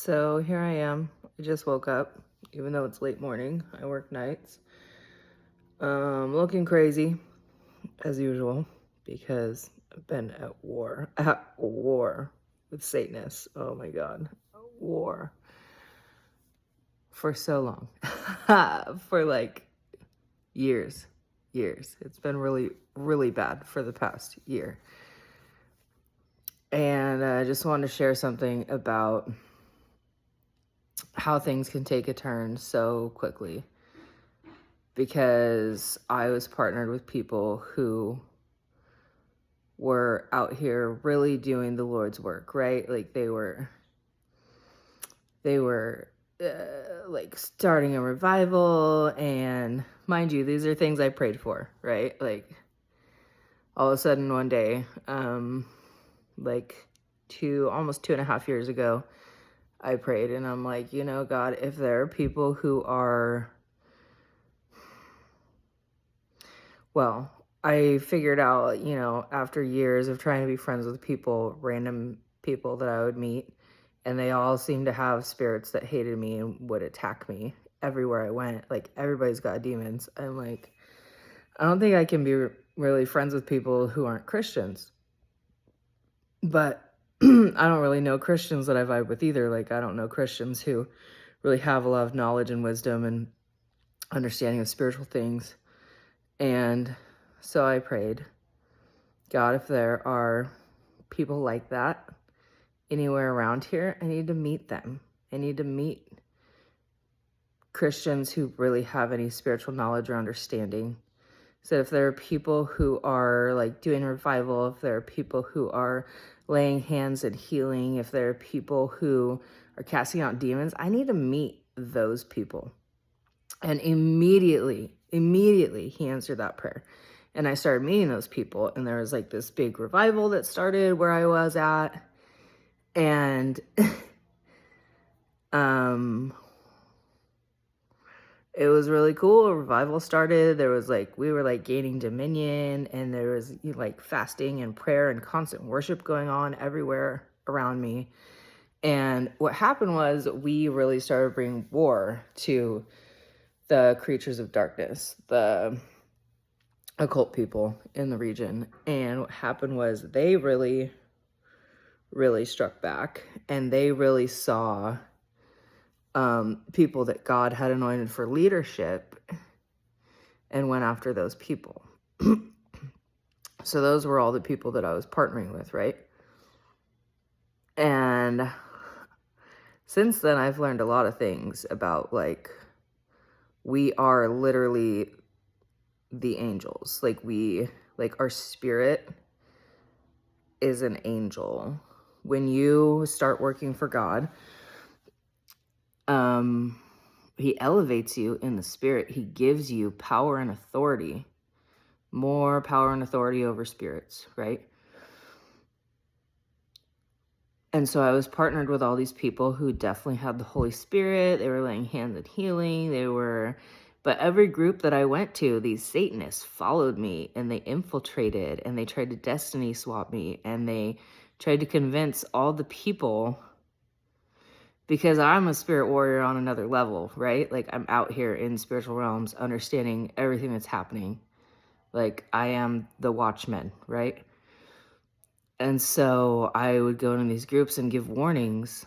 So here I am. I just woke up, even though it's late morning. I work nights. Looking crazy as usual because I've been at war with Satanists. Oh my God, war for so long, for like years. It's been really, really bad for the past year. And I just wanted to share something about how things can take a turn so quickly, because I was partnered with people who were out here really doing the Lord's work, right? Like they were like starting a revival, and mind you, these are things I prayed for, right? Like all of a sudden one day, like almost 2.5 years ago, I prayed and I'm like, God, if there are people who are, well, I figured out, after years of trying to be friends with people, random people that I would meet, and they all seemed to have spirits that hated me and would attack me everywhere I went. Like everybody's got demons. I'm like, I don't think I can be really friends with people who aren't Christians. But I don't really know Christians that I vibe with either. Like I don't know Christians who really have a lot of knowledge and wisdom and understanding of spiritual things. And so I prayed, God, if there are people like that anywhere around here, I need to meet them. I need to meet Christians who really have any spiritual knowledge or understanding. So if there are people who are like doing revival, if there are people who are laying hands and healing, if there are people who are casting out demons, I need to meet those people. And immediately he answered that prayer. And I started meeting those people, and there was like this big revival that started where I was at. And it was really cool. A revival started. There was like, we were like gaining dominion, and there was like fasting and prayer and constant worship going on everywhere around me. And what happened was we really started bringing war to the creatures of darkness, the occult people in the region. And what happened was they really, really struck back, and they really saw people that God had anointed for leadership and went after those people. So those were all the people that I was partnering with, right? And since then, I've learned a lot of things about like, we are literally the angels. Like our spirit is an angel. When you start working for God, he elevates you in the spirit. He gives you power and authority, more power and authority over spirits, right? And so I was partnered with all these people who definitely had the Holy Spirit. They were laying hands and healing. But every group that I went to, these Satanists followed me, and they infiltrated, and they tried to destiny swap me, and they tried to convince all the people, because I'm a spirit warrior on another level, right? Like I'm out here in spiritual realms, understanding everything that's happening. Like I am the watchman, right? And so I would go into these groups and give warnings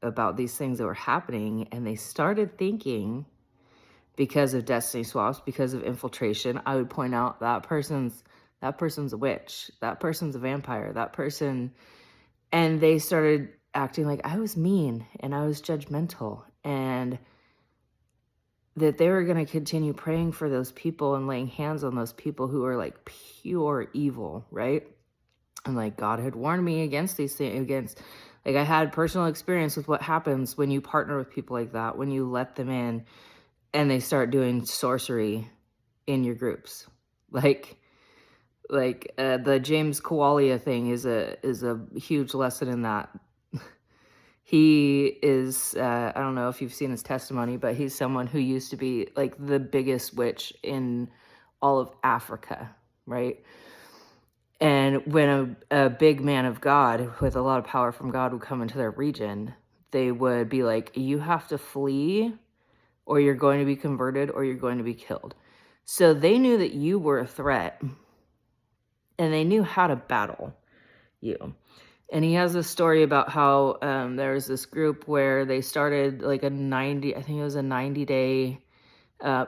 about these things that were happening. And they started thinking, because of destiny swaps, because of infiltration, I would point out that person's a witch, that person's a vampire, that person. And they started acting like I was mean and I was judgmental, and that they were going to continue praying for those people and laying hands on those people who are like pure evil, right? And like God had warned me against these things, like I had personal experience with what happens when you partner with people like that, when you let them in and they start doing sorcery in your groups. Like the James Kawalia thing is a huge lesson in that. He is, I don't know if you've seen his testimony, but he's someone who used to be like the biggest witch in all of Africa, right? And when a big man of God with a lot of power from God would come into their region, they would be like, you have to flee, or you're going to be converted, or you're going to be killed. So they knew that you were a threat, and they knew how to battle you. And he has a story about how there was this group where they started like a 90-day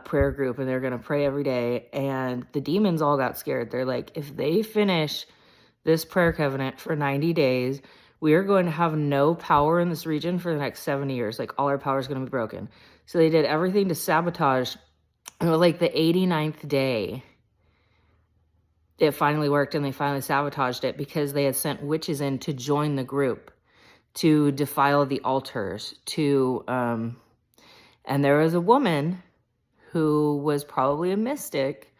prayer group, and they're going to pray every day. And the demons all got scared. They're like, if they finish this prayer covenant for 90 days, we are going to have no power in this region for the next 70 years. Like, all our power is going to be broken. So they did everything to sabotage. And it was like the 89th day, it finally worked, and they finally sabotaged it because they had sent witches in to join the group, to defile the altars, and there was a woman who was probably a mystic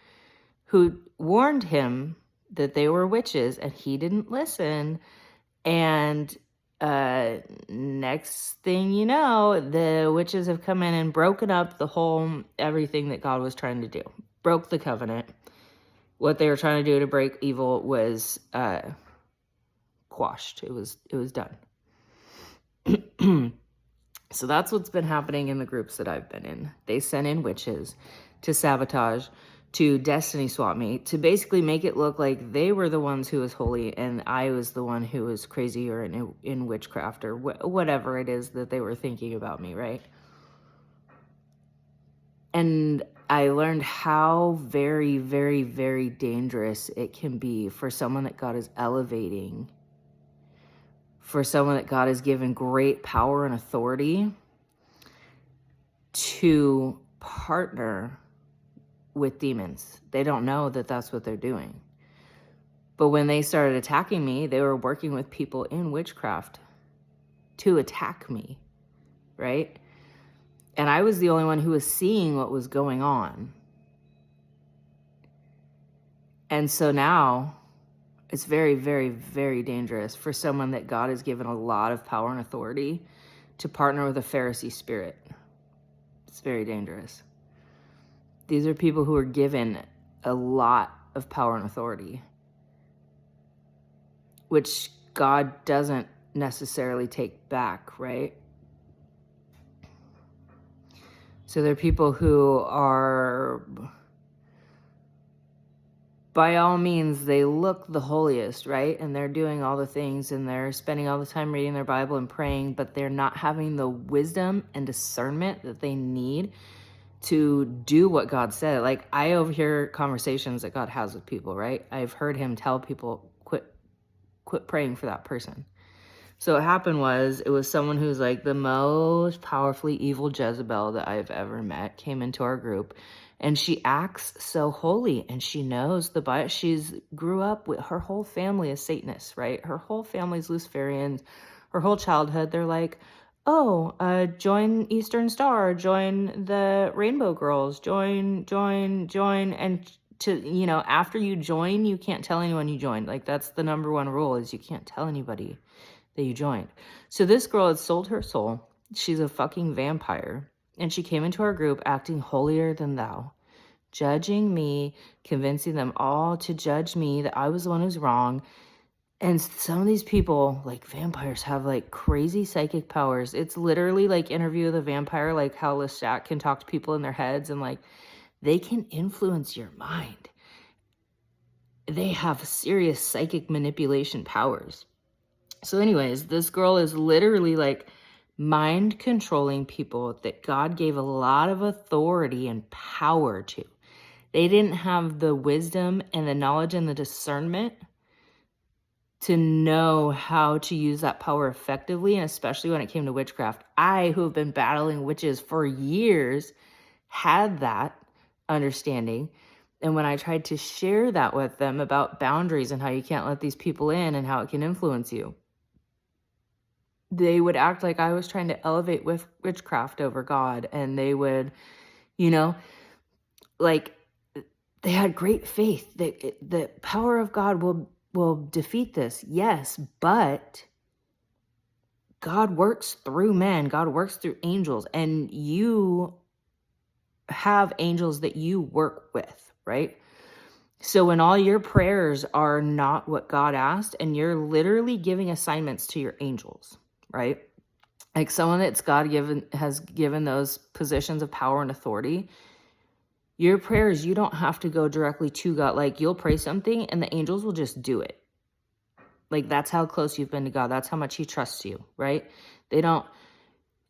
who warned him that they were witches, and he didn't listen. And next thing you know, the witches have come in and broken up everything that God was trying to do. Broke the covenant. What they were trying to do to break evil was quashed. It was done. So that's what's been happening in the groups that I've been in. They sent in witches to sabotage, to destiny swap me, to basically make it look like they were the ones who was holy and I was the one who was crazy or in witchcraft or whatever it is that they were thinking about me, right? And I learned how very, very, very dangerous it can be for someone that God is elevating, for someone that God has given great power and authority, to partner with demons. They don't know that that's what they're doing. But when they started attacking me, they were working with people in witchcraft to attack me, right? And I was the only one who was seeing what was going on. And so now it's very, very, very dangerous for someone that God has given a lot of power and authority to partner with a Pharisee spirit. It's very dangerous. These are people who are given a lot of power and authority, which God doesn't necessarily take back, right? So they're people who are, by all means, they look the holiest, right? And they're doing all the things, and they're spending all the time reading their Bible and praying, but they're not having the wisdom and discernment that they need to do what God said. Like, I overhear conversations that God has with people, right? I've heard him tell people, quit praying for that person. So what happened was, it was someone who's like the most powerfully evil Jezebel that I've ever met came into our group, and she acts so holy, and she knows the Bible. She's grew up with, her whole family is Satanists, right? Her whole family's Luciferians. Her whole childhood, they're like, oh, join Eastern Star, join the Rainbow Girls, join. And after you join, you can't tell anyone you joined. Like, that's the number one rule, is you can't tell anybody that you joined. So this girl had sold her soul. She's a fucking vampire. And she came into our group acting holier than thou, judging me, convincing them all to judge me, that I was the one who's wrong. And some of these people, like vampires, have like crazy psychic powers. It's literally like Interview with a Vampire, like how Lestat can talk to people in their heads, and like they can influence your mind. They have serious psychic manipulation powers. So anyways, this girl is literally like mind controlling people that God gave a lot of authority and power to. They didn't have the wisdom and the knowledge and the discernment to know how to use that power effectively, and especially when it came to witchcraft. I, who have been battling witches for years, had that understanding. And when I tried to share that with them about boundaries and how you can't let these people in and how it can influence you, they would act like I was trying to elevate witchcraft over God. And they would, like, they had great faith that the power of God will defeat this. Yes, but God works through men. God works through angels. And you have angels that you work with, right? So when all your prayers are not what God asked, and you're literally giving assignments to your angels, right? Like someone that's God given has given those positions of power and authority, your prayers, you don't have to go directly to God. Like you'll pray something and the angels will just do it. Like that's how close you've been to God. That's how much he trusts you, right? They don't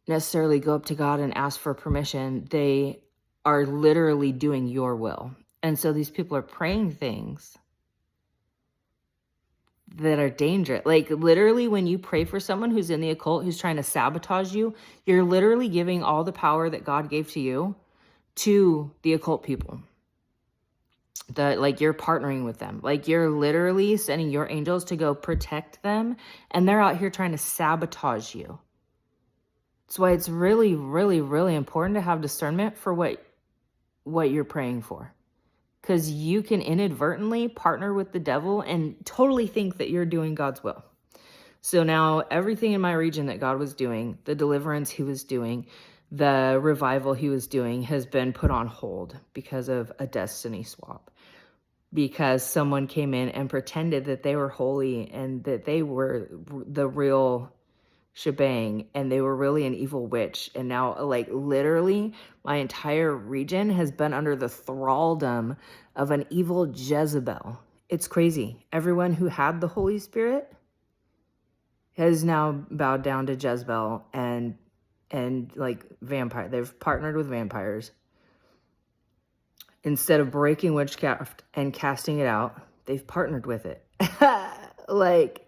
necessarily go up to God and ask for permission. They are literally doing your will. And so these people are praying things that are dangerous. Like literally when you pray for someone who's in the occult, who's trying to sabotage you, you're literally giving all the power that God gave to you to the occult people. Like you're partnering with them. Like you're literally sending your angels to go protect them, and they're out here trying to sabotage you. That's why it's really, really, really important to have discernment for what you're praying for. Because you can inadvertently partner with the devil and totally think that you're doing God's will. So now everything in my region that God was doing, the deliverance he was doing, the revival he was doing has been put on hold because of a destiny swap. Because someone came in and pretended that they were holy and that they were the real shebang and they were really an evil witch. And now, like, literally, my entire region has been under the thraldom of an evil Jezebel. It's crazy. Everyone who had the Holy Spirit has now bowed down to Jezebel and like vampire. They've partnered with vampires. Instead of breaking witchcraft and casting it out, they've partnered with it. Like,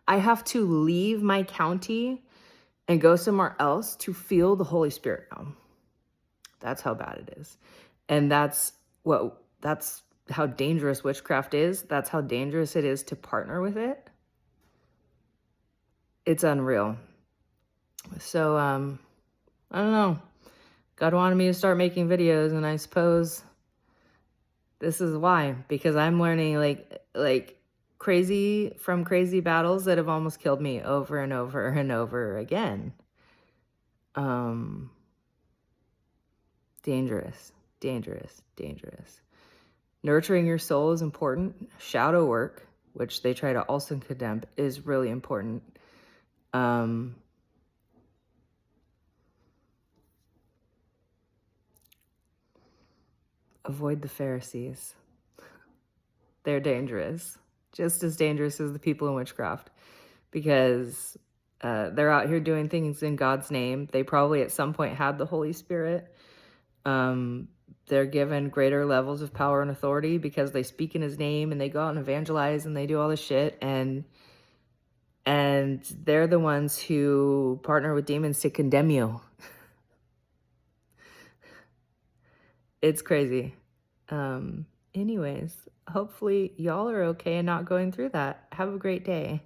I have to leave my county and go somewhere else to feel the Holy Spirit now. That's how bad it is. And that's how dangerous witchcraft is. That's how dangerous it is to partner with it. It's unreal. So, I don't know. God wanted me to start making videos, and I suppose this is why, because I'm learning like crazy battles that have almost killed me over and over and over again. Dangerous, dangerous, dangerous. Nurturing your soul is important. Shadow work, which they try to also condemn, is really important. Avoid the Pharisees. They're dangerous, just as dangerous as the people in witchcraft, because they're out here doing things in God's name. They probably at some point had the Holy Spirit. They're given greater levels of power and authority because they speak in his name and they go out and evangelize and they do all this shit. And they're the ones who partner with demons to condemn you. It's crazy. Anyways, hopefully y'all are okay and not going through that. Have a great day.